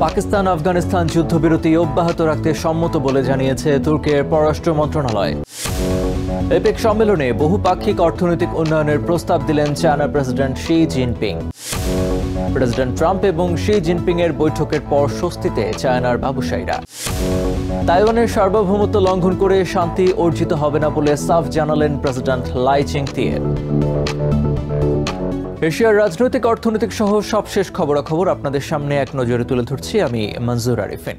পাকিস্তান আফগানিস্তান যুদ্ধবিরতি অব্যাহত রাখতে সম্মত বলে জানিয়েছে তুর্কির পররাষ্ট্র মন্ত্রণালয়। এপেক সম্মেলনে বহুপাক্ষিক অর্থনৈতিক উন্নয়নের প্রস্তাব দিলেন চায়নার president Xi Jinping. President Trump এবং শি জিনপিং এর বৈঠকের পর স্বস্তিতে চায়নার ব্যবসায়ীরা। তাইওয়ানের সার্বভৌমত্ব লঙ্ঘন করে শান্তি অর্জিত হবে না বলে সাফ জানালেন প্রেসিডেন্ট লাই চিং-তে। এশিয়ার রাজনৈতিক অর্থনৈতিক সহ সবশেষ খবরাখবর আপনাদের সামনে এক নজরে তুলে ধরছি আমি মনজুর আরিফিন।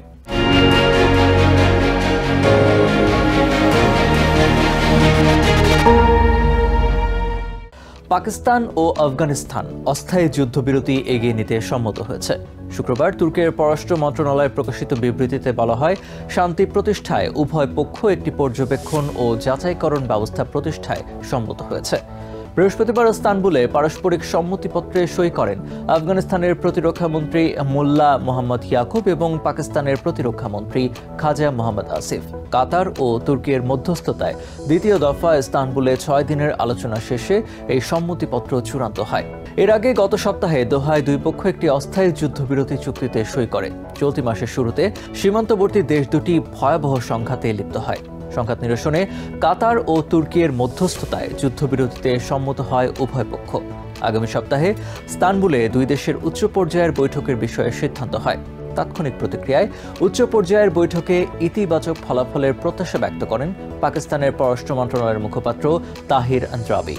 পাকিস্তান ও আফগানিস্তান অস্থায়ী যুদ্ধবিরতি এগিয়ে নিতে সম্মত হয়েছে। শুক্রবার তুর্কির পররাষ্ট্র মন্ত্রণালয়ে প্রকাশিত বিবৃতিতে বলা হয়, শান্তি প্রতিষ্ঠায় উভয় পক্ষ একটি পর্যবেক্ষণ ও যাচাইকরণ ব্যবস্থা প্রতিষ্ঠায় সম্মত হয়েছে। বৃহস্পতিবার ইস্তানবুলে পারস্পরিক সম্মতিপত্রে সই করেন আফগানিস্তানের প্রতিরক্ষা মন্ত্রী মোল্লা মোহাম্মদ ইয়াকুব এবং পাকিস্তানের প্রতিরক্ষা মন্ত্রী খাজা মোহাম্মদ আসিফ। কাতার ও তুর্কির মধ্যস্থতায় দ্বিতীয় দফা ইস্তানবুলে 6 দিনের আলোচনা শেষে এই সম্মতিপত্র চূড়ান্ত হয়। এর আগে গত সপ্তাহে দোহায় দুই পক্ষ একটি অস্থায়ী যুদ্ধবিরতি চুক্তিতে সই করে। চলতি মাসের শুরুতে সীমান্তবর্তী দেশ দুটি ভয়াবহ সংঘাতে লিপ্ত হয়। সংঘাত নিরসনে কাতার ও তুর্কির মধ্যস্থতায় যুদ্ধবিরতিতে সম্মত হয় উভয় পক্ষ। আগামী সপ্তাহে ইস্তানবুলে দুই দেশের উচ্চ পর্যায়ের বৈঠকের বিষয়ে সিদ্ধান্ত হয়। তাৎক্ষণিক প্রতিক্রিয়ায় উচ্চ পর্যায়ের বৈঠকে ইতিবাচক ফলাফলের প্রত্যাশা ব্যক্ত করেন পাকিস্তানের পররাষ্ট্র মন্ত্রণালয়ের মুখপাত্র তাহির আন্দ্রাবি।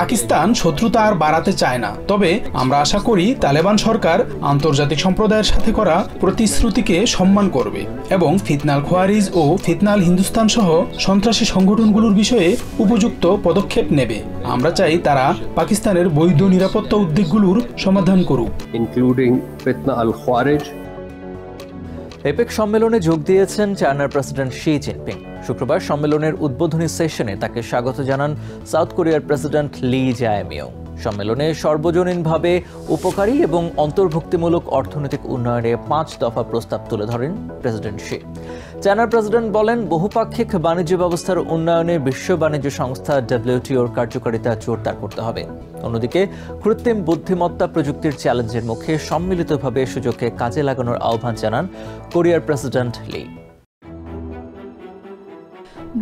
পাকিস্তান শত্রুতা আর বাড়াতে চায় না, তবে আমরা আশা করি তালেবান সরকার আন্তর্জাতিক সম্প্রদায়ের সাথে করা প্রতিশ্রুতিকে সম্মান করবে এবং ফিতনাল খোয়ারিজ ও ফিতনাল হিন্দুস্তান সহ সন্ত্রাসী সংগঠনগুলোর বিষয়ে উপযুক্ত পদক্ষেপ নেবে। আমরা চাই তারা পাকিস্তানের বৈধ নিরাপত্তা উদ্বেগগুলোর সমাধান করুক, ইনক্লুডিং ফিতনাল খোয়ারিজ। এপেক সম্মেলনে যোগ দিয়েছেন চায়নার প্রেসিডেন্ট শি জিনপিং। শুক্রবার সম্মেলনের উদ্বোধনী সেশনে তাকে স্বাগত জানান সাউথ কোরিয়ার প্রেসিডেন্ট লি জায়-মিয়ং। সম্মেলনে সর্বজনীনভাবে উপকারী এবং অন্তর্ভুক্তিমূলক অর্থনৈতিক উন্নয়নে 5 দফা প্রস্তাব তুলে ধরেন প্রেসিডেন্ট শি। চায়নার প্রেসিডেন্ট বলেন, বহুপাক্ষিক বাণিজ্য ব্যবস্থার উন্নয়নে বিশ্ব বাণিজ্য সংস্থা WTOর কার্যকারিতা জোরদার করতে হবে। অন্যদিকে কৃত্রিম বুদ্ধিমত্তা প্রযুক্তির চ্যালেঞ্জের মুখে সম্মিলিতভাবে সুযোগকে কাজে লাগানোর আহ্বান জানান কোরিয়ার প্রেসিডেন্ট লি।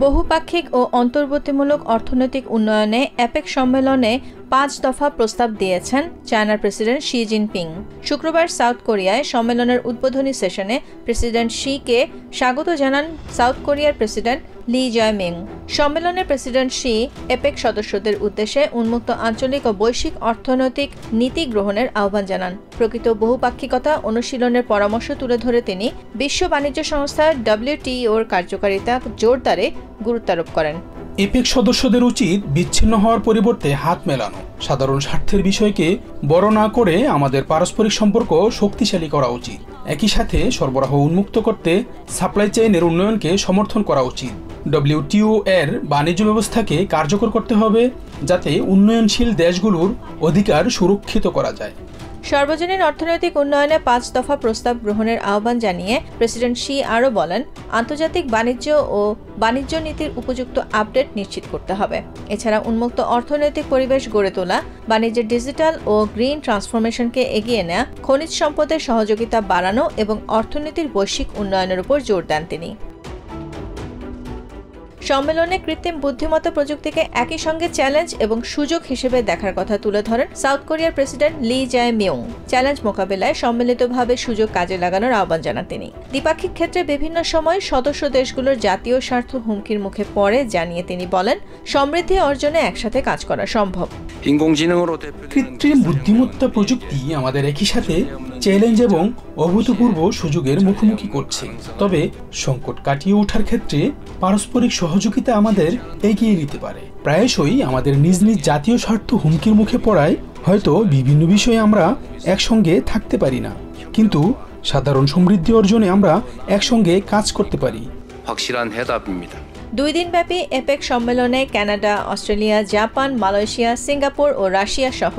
বহুপাক্ষিক ও অন্তর্বর্তীমূলক অর্থনৈতিক উন্নয়নে এপেক সম্মেলনে 5 দফা প্রস্তাব দিয়েছেন চায়নার প্রেসিডেন্ট শি জিনপিং। শুক্রবার সাউথ কোরিয়ায় সম্মেলনের উদ্বোধনী সেশনে প্রেসিডেন্ট শিকে স্বাগত জানান সাউথ কোরিয়ার প্রেসিডেন্ট লি জায়-মিয়ং। সম্মেলনে প্রেসিডেন্ট শি এপেক সদস্যদের উদ্দেশ্যে উন্মুক্ত আঞ্চলিক ও বৈশ্বিক অর্থনৈতিক নীতি গ্রহণের আহ্বান জানান। প্রকৃত বহুপাক্ষিকতা অনুশীলনের পরামর্শ তুলে ধরে তিনি বিশ্ব বাণিজ্য সংস্থা WTOর কার্যকারিতা জোরদারে গুরুত্বারোপ করেন। এপেক সদস্যদের উচিত বিচ্ছিন্ন হওয়ার পরিবর্তে হাত মেলানো, সাধারণ স্বার্থের বিষয়কে বড় না করে আমাদের পারস্পরিক সম্পর্ক শক্তিশালী করা উচিত। একই সাথে সরবরাহ উন্মুক্ত করতে সাপ্লাই চেইনের উন্নয়নকে সমর্থন করা উচিত। WTO এর বাণিজ্য ব্যবস্থাকে কার্যকর করতে হবে যাতে উন্নয়নশীল দেশগুলোর অধিকার সুরক্ষিত করা যায়। সর্বজনীন অর্থনৈতিক উন্নয়নে 5 দফা প্রস্তাব গ্রহণের আহ্বান জানিয়ে প্রেসিডেন্ট শি আরও বলেন, আন্তর্জাতিক বাণিজ্য ও বাণিজ্য নীতির উপযুক্ত আপডেট নিশ্চিত করতে হবে। এছাড়া উন্মুক্ত অর্থনৈতিক পরিবেশ গড়ে তোলা, বাণিজ্যের ডিজিটাল ও গ্রিন ট্রান্সফরমেশনকে এগিয়ে নেওয়া, খনিজ সম্পদের সহযোগিতা বাড়ানো এবং অর্থনীতির বৈশ্বিক উন্নয়নের উপর জোর দেন তিনি। সম্মেলনে কৃত্রিম বুদ্ধিমত্তা প্রযুক্তিকে একই সঙ্গে চ্যালেঞ্জ এবং সুযোগ হিসেবে দেখার কথা তুলে ধরেন সাউথ কোরিয়ার প্রেসিডেন্ট লি জায়-মিয়ং। চ্যালেঞ্জ মোকাবেলায় সম্মিলিতভাবে সুযোগ কাজে লাগানোর আহ্বান জানান তিনি। দ্বিপাক্ষিক ক্ষেত্রে বিভিন্ন সময় সদস্য দেশগুলোর জাতীয় স্বার্থ হুমকির মুখে পড়ে জানিয়ে তিনি বলেন, সমৃদ্ধি অর্জনে একসাথে কাজ করা সম্ভব। কৃত্রিম বুদ্ধিমত্তা প্রযুক্তি আমাদের একই সাথে চ্যালেঞ্জ এবং অভূতপূর্ব সুযোগের মুখোমুখি করছে। তবে সংকট কাটিয়ে ওঠার ক্ষেত্রে পারস্পরিক সহযোগিতা আমাদের এগিয়ে নিতে পারে। প্রায়শই আমাদের নিজ নিজ জাতীয় স্বার্থ হুমকির মুখে পড়ায় হয়তো বিভিন্ন বিষয়ে আমরা একসঙ্গে থাকতে পারি না, কিন্তু সাধারণ সমৃদ্ধি অর্জনে আমরা একসঙ্গে কাজ করতে পারি। 2 দিনব্যাপী এপেক সম্মেলনে Canada, Australia, Japan, Malaysia, Singapore ও রাশিয়া সহ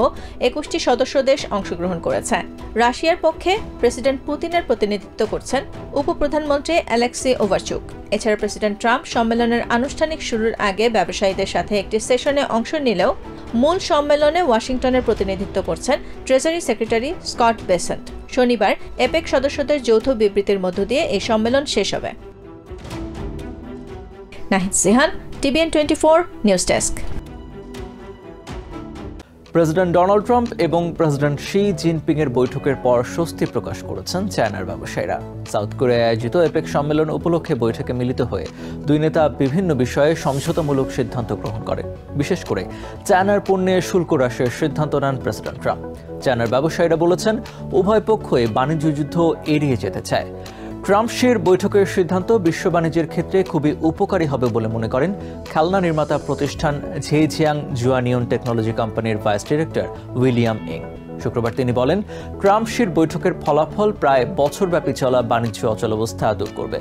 21টি সদস্য দেশ অংশগ্রহণ করেছে। রাশিয়ার পক্ষে প্রেসিডেন্ট পুতিনের প্রতিনিধিত্ব করছেন উপপ্রধানমন্ত্রী অ্যালেক্সি ওভারচুক। এছাড়া প্রেসিডেন্ট ট্রাম্প সম্মেলনের আনুষ্ঠানিক শুরুর আগে ব্যবসায়ীদের সাথে একটি সেশনে অংশ নিলেও মূল সম্মেলনে ওয়াশিংটনের প্রতিনিধিত্ব করছেন ট্রেজারি সেক্রেটারি স্কট বেসেন্ট। শনিবার এপেক সদস্যদের যৌথ বিবৃতির মধ্য দিয়ে এই সম্মেলন শেষ হবে। Nahid Sihan, TVN 24 news desk. President Donald Trump এবং প্রেসিডেন্ট শি জিনপিং এর বৈঠকের পর স্বস্তি প্রকাশ করেছেন চায়নার ব্যবসায়ীরা। সাউথ কোরিয়ায় আয়োজিত এপেক সম্মেলন উপলক্ষে বৈঠকে মিলিত হয়ে দুই নেতা বিভিন্ন বিষয়ে সমঝোতামূলক সিদ্ধান্ত গ্রহণ করেন। বিশেষ করে চায়নার পণ্যে শুল্ক হ্রাসের সিদ্ধান্ত নেন প্রেসিডেন্ট ট্রাম্প। চায়নার ব্যবসায়ীরা বলেছেন উভয় পক্ষই বাণিজ্য যুদ্ধ এড়িয়ে যেতে চায়। ট্রাম্প শির বৈঠকের সিদ্ধান্ত বিশ্ব বাণিজ্যের ক্ষেত্রে খুবই উপকারী হবে বলে মনে করেন খেলনা নির্মাতা প্রতিষ্ঠান ঝেইজিয়াং জুয়ানিয়ন টেকনোলজি কোম্পানির ভাইস ডিরেক্টর উইলিয়াম ইং। শুক্রবার তিনি বলেন, ট্রাম্প শির বৈঠকের ফলাফল প্রায় বছরব্যাপী চলা বাণিজ্য অচলাবস্থা দূর করবে।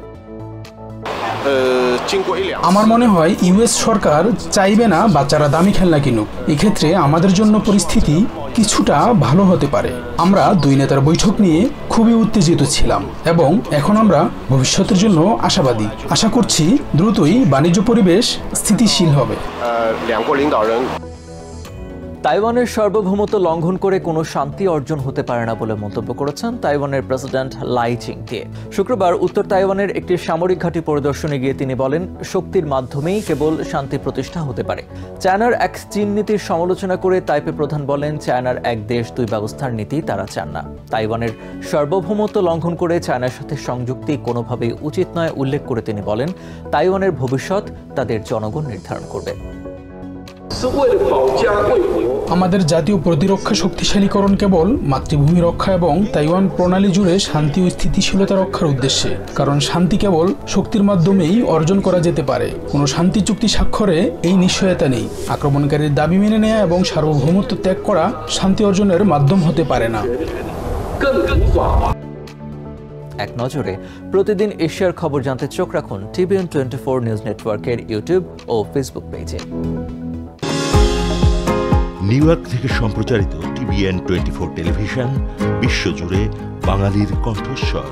আমার মনে হয় ইউএস সরকার চাইবে না বাচ্চারা দামি খেলনা কিনুক। এক্ষেত্রে আমাদের জন্য পরিস্থিতি কিছুটা ভালো হতে পারে। আমরা দুই নেতার বৈঠক নিয়ে খুবই উত্তেজিত ছিলাম এবং এখন আমরা ভবিষ্যতের জন্য আশাবাদী। আশা করছি দ্রুতই বাণিজ্য পরিবেশ স্থিতিশীল হবে। তাইওয়ানের সার্বভৌমত্ব লঙ্ঘন করে কোনো শান্তি অর্জন হতে পারে না বলে মন্তব্য করেছেন তাইওয়ানের প্রেসিডেন্ট লাই চিং-তে। শুক্রবার উত্তর তাইওয়ানের একটি সামরিক ঘাঁটি পরিদর্শনে গিয়ে তিনি বলেন, শক্তির মাধ্যমেই কেবল শান্তি প্রতিষ্ঠা হতে পারে। চায়নার এক চীন নীতির সমালোচনা করে তাইপে প্রধান বলেন, চায়নার এক দেশ দুই ব্যবস্থার নীতি তারা চান না। তাইওয়ানের সার্বভৌমত্ব লঙ্ঘন করে চায়নার সাথে সংযুক্তি কোনোভাবেই উচিত নয় উল্লেখ করে তিনি বলেন, তাইওয়ানের ভবিষ্যৎ তাদের জনগণ নির্ধারণ করবে। আমাদের জাতীয় প্রতিরক্ষা শক্তিশালীকরণ কেবল মাতৃভূমি রক্ষা এবং তাইওয়ান প্রণালী জুড়ে শান্তি ও স্থিতিশীলতা রক্ষার উদ্দেশ্যে। কারণ শান্তি কেবল শক্তির মাধ্যমেই অর্জন করা যেতে পারে। কোনো শান্তি চুক্তি স্বাক্ষরে এই নিশ্চয়তা নেই। আক্রমণকারীর দাবি মেনে নেওয়া এবং সার্বভৌমত্ব ত্যাগ করা শান্তি অর্জনের মাধ্যম হতে পারে না। এক নজরে প্রতিদিন এশিয়ার খবর জানতে চোখ রাখুন TVN 24 নিউজ নেটওয়ার্কের ইউটিউব ও ফেসবুক পেজে। নিউ ইয়র্ক থেকে সম্প্রচারিত TVN 24 টেলিভিশন বিশ্বজুড়ে বাঙালির কণ্ঠস্বর।